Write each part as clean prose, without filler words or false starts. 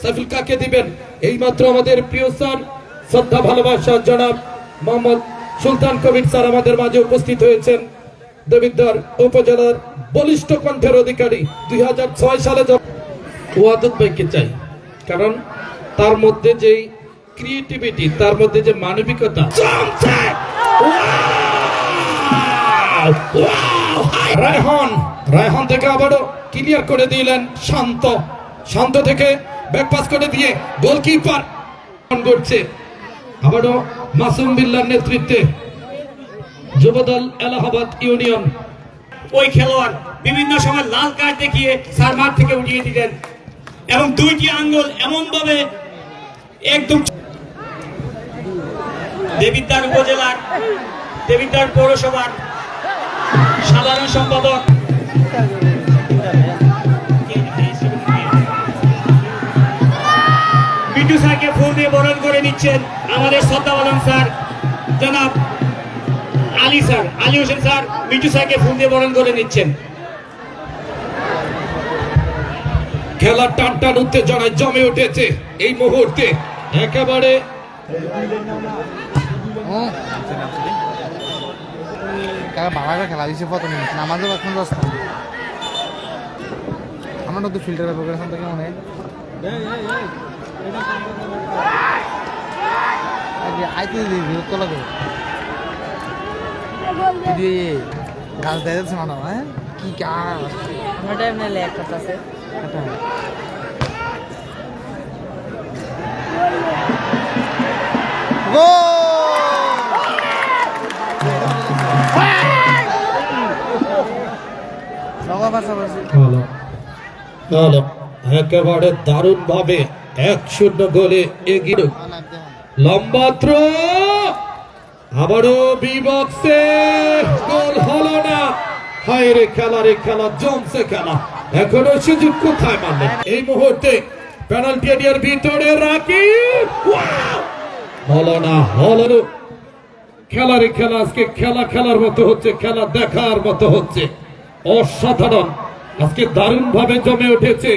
সাইফুল কাকে দিবেন? এইমাত্র আমাদের প্রিয় স্যার, শ্রদ্ধা ভালোবাসা জনাব মোহাম্মদ সুলতান কবির স্যার আমাদের মাঝে উপস্থিত হয়েছেন। দেবিদ্বার উপজেলার বলিষ্ঠ কণ্ঠের অধিকারী 2006 সালে ওয়াদুদ ভাইকে চাই, কারণ তার মধ্যে যে ক্রিয়েটিভিটি, তার মধ্যে যে মানবিকতা। রায়হান থেকে আবারও ক্লিয়ার করে দিলেন শান্ত থেকে ব্যাকপাস করে দিয়ে গোলকিপার করছে। আবারও মাসুম বিল্লাহর নেতৃত্বে যুবদল এলাহাবাদ ইউনিয়ন। ওই খেলোয়াড় বিভিন্ন সময় লাল কার্ড দেখিয়ে স্যার মাঠ থেকে উঠিয়ে দিলেন এবং দুইটি আঙ্গুল এমন ভাবে একদম। দেবিদ্বার উপজেলার দেবিদ্বার পৌরসভার সাধারণ সম্পাদক বিটু স্যারকে ফুল দিয়ে বরণ করে নিচ্ছেন আমাদের শ্রদ্ধাবাদন স্যার জনাব আলী হোসেন স্যার বিটু স্যারকে ফুল দিয়ে বরণ করে নিচ্ছেন। খেলার টান উত্তেজনায় জমে উঠেছে এই মুহূর্তে। একেবারে খেলা দিচ্ছে প্রথমে নামাজও এখন আমার তো ফিল্টারের প্রোগ্রাম থেকে মনে হয় আইতে বিরক্ত লাগে গাছ দেয় যাচ্ছে না। হ্যাঁ কি গাছ আছে একেবারে দারুণ ভাবে 1-0 গোলে এগিয়ে। লম্বা থ্রো, আবারও বিবক্সে গোল হলো না। হায় রে খেলা জমছে খেলা, এখনো সুযোগ কোথায় মারলেন? এই মুহূর্তে পেনাল্টি এরিয়ার ভিতরে রাকিব, হলো না। খেলা আজকে খেলার মতো হচ্ছে, খেলা দেখার মতো হচ্ছে। অসাধারণ, আজকে দারুণ ভাবে জমে উঠেছে,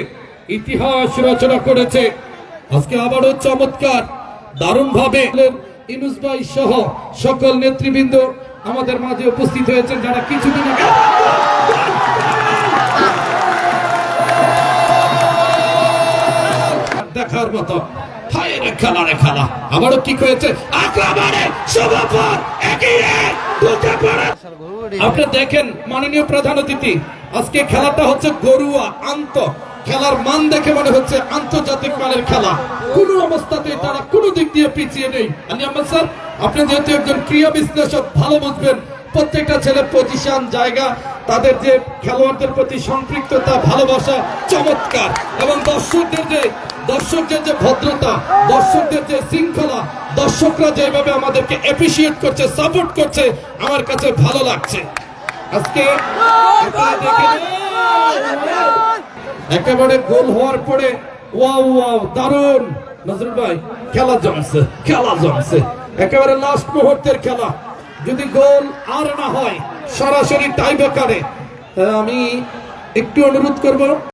ইতিহাস রচনা করেছে আজকে। আবারও চমৎকার দারুণ ভাবে ইনুস ভাই সহ সকল নেতৃবৃন্দ আমাদের মাঝে উপস্থিত হয়েছেন, যারা কিছুদিন আগে দেখার মতো। খেলা আবারও কি হয়েছে, আপনি দেখেন মাননীয় প্রধান অতিথি, আজকে খেলাটা হচ্ছে গরুয়া খেলার মান দেখে মনে হচ্ছে আন্তর্জাতিক মানের খেলা। কোন অবস্থাতে তারা কোনো দিক দিয়ে পিছিয়ে নেই। আলী আহমেদ স্যার, আপনি যেহেতু একজন ক্রীড়া বিশ্লেষক, ভালো বুঝবেন প্রত্যেকটা ছেলের পজিশন, জায়গা, তাদের যে খেলোয়াড়দের প্রতি সম্পৃক্ততা, ভালোবাসা চমৎকার। এবং দর্শকদের যে ভদ্রতা, দর্শকদের যে শৃঙ্খলা, দর্শকরা যেভাবে আমাদেরকে অ্যাপ্রিসিয়েট করছে, সাপোর্ট করছে, আমার কাছে ভালো লাগছে। আজকে একেবারে গোল হওয়ার পরে ওয়াও দারুণ নজরুল ভাই, খেলা জমছে একেবারে লাস্ট মুহূর্তের খেলা। যদি গোল আর না হয়, সরাসরি টাই ব্রেকারে, আমি একটু অনুরোধ করব